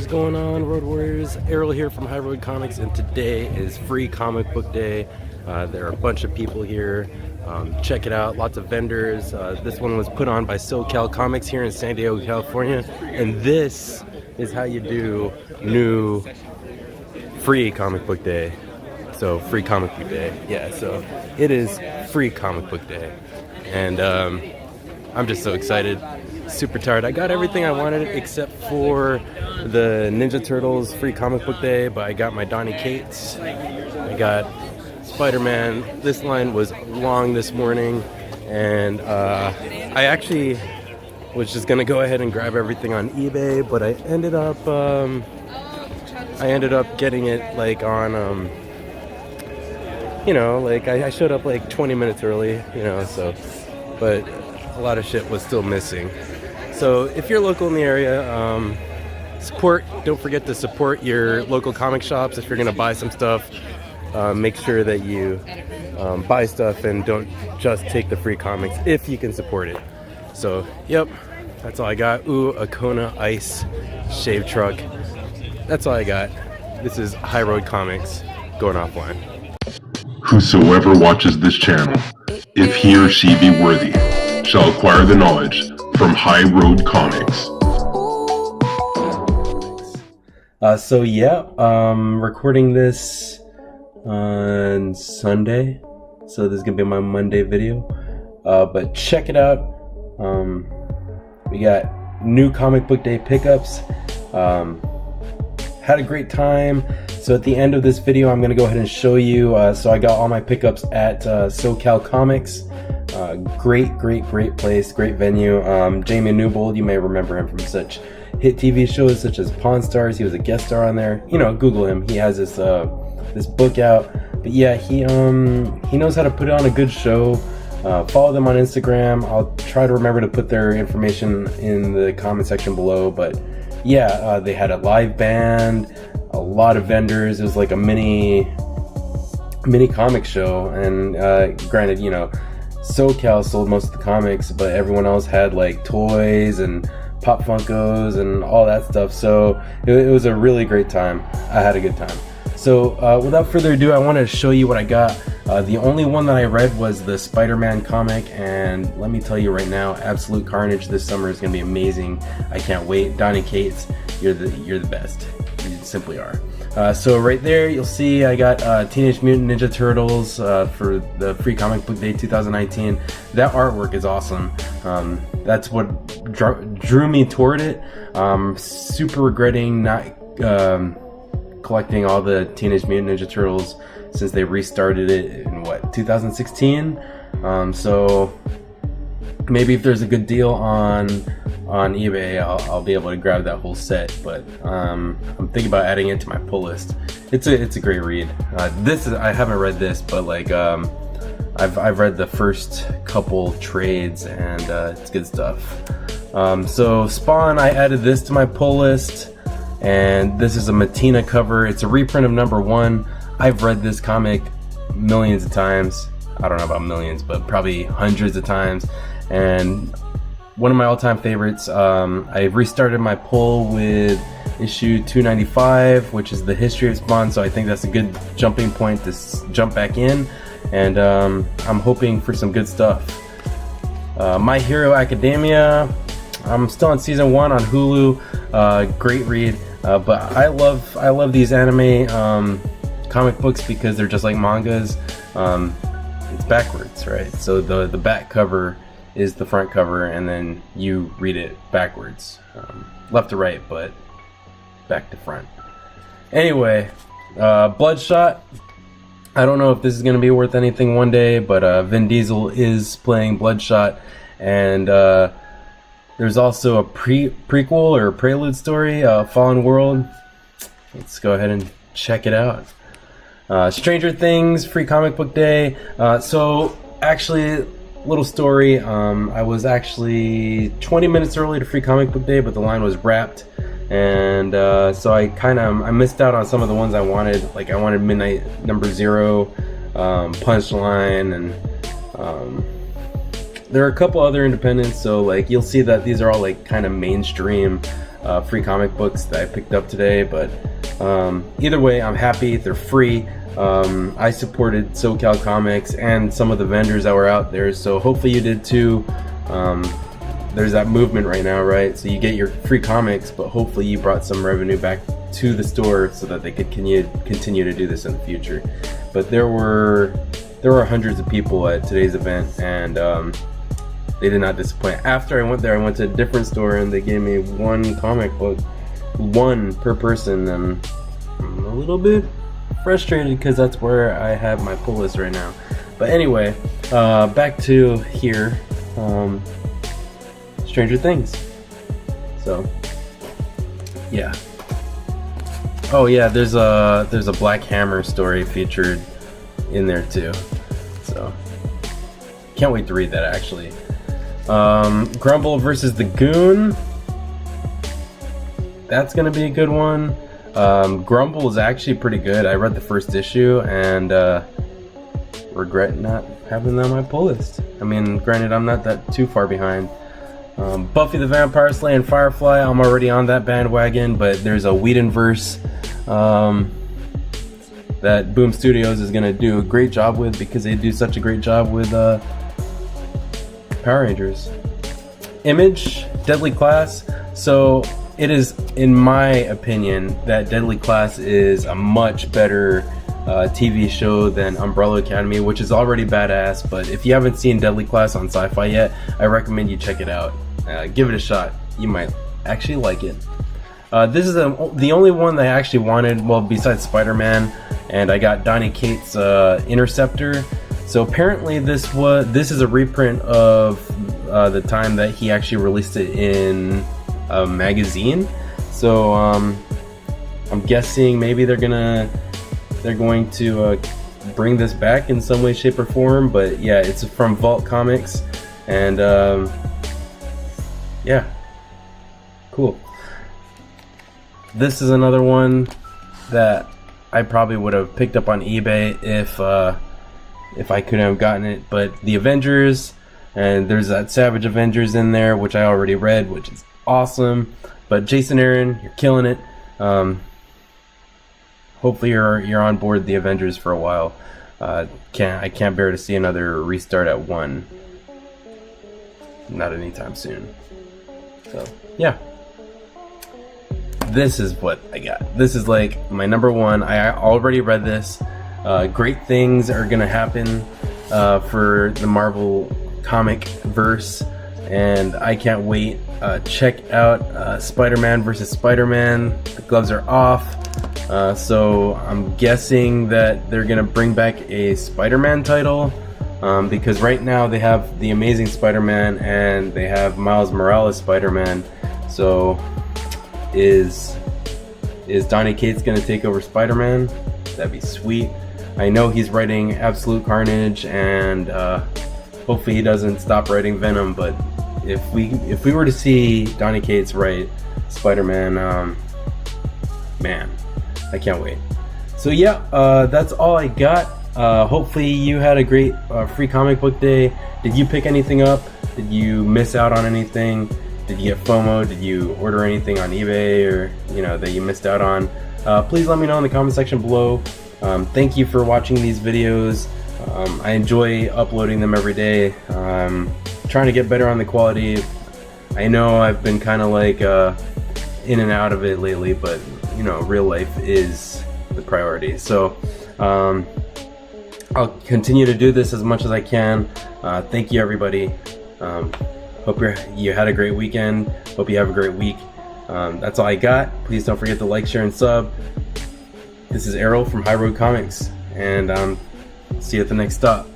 is going on, Road Warriors? Errol here from High Road Comics, and today is Free Comic Book Day. There are a bunch of people here. Check it out, lots of vendors. This one was put on by SOCAL Comics here in San Diego, California. And this is how you do new Free Comic Book Day. So, Free Comic Book Day. Yeah, so it is Free Comic Book Day. And I'm just so excited. Super tired. I got everything I wanted except for the Ninja Turtles Free Comic Book Day, but I got my Donny Cates. I got Spider-Man. This line was long this morning, and I actually was just gonna go ahead and grab everything on eBay, but I ended up getting it like on I showed up like 20 minutes early, so, but a lot of shit was still missing. So if you're local in the area, don't forget to support your local comic shops. If you're gonna buy some stuff, make sure that you buy stuff and don't just take the free comics if you can support it. So, yep, that's all I got. Ooh, a Kona Ice shave truck. That's all I got. This is High Road Comics going offline. Whosoever watches this channel, if he or she be worthy, shall acquire the knowledge from High Road Comics. Recording this on Sunday, so this is gonna be my Monday video. But check it out. We got new comic book day pickups. Had a great time. So at the end of this video, I'm gonna go ahead and show you. So I got all my pickups at SoCal Comics. Great place, great venue. Jamie Newbold, you may remember him from such hit TV shows such as Pawn Stars. He was a guest star on there. Google him. He has this this book out. But yeah, he knows how to put on a good show. Follow them on Instagram. I'll try to remember to put their information in the comment section below. But yeah, they had a live band, a lot of vendors. It was like a mini comic show. And granted, SoCal sold most of the comics, but everyone else had like toys and Pop Funkos and all that stuff. So it was a really great time. I had a good time. So without further ado, I want to show you what I got. The only one that I read was the Spider-Man comic, and let me tell you right now, absolute carnage this summer is going to be amazing. I can't wait. Donny Cates, you're the best. You simply are. So right there, you'll see I got Teenage Mutant Ninja Turtles for the Free Comic Book Day 2019. That artwork is awesome. That's what drew me toward it. Super regretting not collecting all the Teenage Mutant Ninja Turtles since they restarted it in 2016. So maybe if there's a good deal on eBay, I'll be able to grab that whole set. But I'm thinking about adding it to my pull list. It's a great read. I haven't read this, but like I've read the first couple trades, and it's good stuff. So Spawn, I added this to my pull list, and this is a Matina cover. It's a reprint of #1. I've read this comic millions of times. I don't know about millions, but probably hundreds of times. And one of my all-time favorites. I've restarted my pull with issue 295, which is the history of Spawn, so I think that's a good jumping point to jump back in. And I'm hoping for some good stuff. My Hero Academia, I'm still on season 1 on Hulu. Great read, but I love these anime comic books because they're just like mangas. It's backwards, right? So the back cover is the front cover, and then you read it backwards, left to right, but back to front. Anyway, Bloodshot. I don't know if this is going to be worth anything one day, but Vin Diesel is playing Bloodshot, and there's also a prequel or prelude story, Fallen World. Let's go ahead and check it out. Stranger Things, Free Comic Book Day. So actually, little story. I was actually 20 minutes early to Free Comic Book Day, but the line was wrapped, and so I missed out on some of the ones I wanted. Like I wanted Midnight #0, Punchline, and there are a couple other independents. So like you'll see that these are all like kind of mainstream free comic books that I picked up today. But either way, I'm happy. They're free. I supported SOCAL Comics and some of the vendors that were out there, so hopefully you did too. There's that movement right now, right? So you get your free comics, but hopefully you brought some revenue back to the store so that they could continue to do this in the future. But there were hundreds of people at today's event, and they did not disappoint. After I went there, I went to a different store and they gave me one comic book, one per person, and I'm a little bit frustrated because that's where I have my pull list right now. But anyway, back to here, Stranger Things. So yeah. Oh yeah, there's a Black Hammer story featured in there too. So can't wait to read that actually. Grumble versus the Goon. That's gonna be a good one. Grumble is actually pretty good. I read the first issue and regret not having that on my pull list. I mean, granted, I'm not that too far behind. Buffy the Vampire Slayer and Firefly, I'm already on that bandwagon, but there's a Whedonverse that Boom Studios is gonna do a great job with because they do such a great job with Power Rangers. Image, Deadly Class. So it is, in my opinion, that Deadly Class is a much better TV show than Umbrella Academy, which is already badass. But if you haven't seen Deadly Class on Sci-Fi yet, I recommend you check it out. Give it a shot. You might actually like it. This is the only one that I actually wanted, well, besides Spider-Man, and I got Donny Cates' Interceptor. So apparently this is a reprint of the time that he actually released it in a magazine. So I'm guessing maybe they're going to bring this back in some way, shape, or form. But yeah, it's from Vault Comics, and yeah, cool. This is another one that I probably would have picked up on eBay if I couldn't have gotten it. But the Avengers, and there's that Savage Avengers in there, which I already read, which is awesome. But Jason Aaron, you're killing it. Hopefully you're on board the Avengers for a while. I can't bear to see another restart at 1. Not anytime soon. So yeah, this is what I got. This is like my number one. I already read this. Great things are gonna happen for the Marvel comic verse, and I can't wait. Check out Spider-Man versus Spider-Man. The gloves are off. So I'm guessing that they're gonna bring back a Spider-Man title, because right now they have the Amazing Spider-Man and they have Miles Morales Spider-Man. So is Donny Cates gonna take over Spider-Man? That'd be sweet. I know he's writing Absolute Carnage, and hopefully he doesn't stop writing Venom. But if we were to see Donny Cates write Spider-Man, man, I can't wait. So yeah, that's all I got. Hopefully you had a great free comic book day. Did you pick anything up? Did you miss out on anything? Did you get FOMO? Did you order anything on eBay, or that you missed out on? Please let me know in the comment section below. Thank you for watching these videos. I enjoy uploading them every day. Trying to get better on the quality. I know I've been kind of like in and out of it lately, but real life is the priority. So I'll continue to do this as much as I can. Thank you, everybody. Hope you had a great weekend. Hope you have a great week. That's all I got. Please don't forget to like, share, and sub. This is Errol from High Road Comics, and see you at the next stop.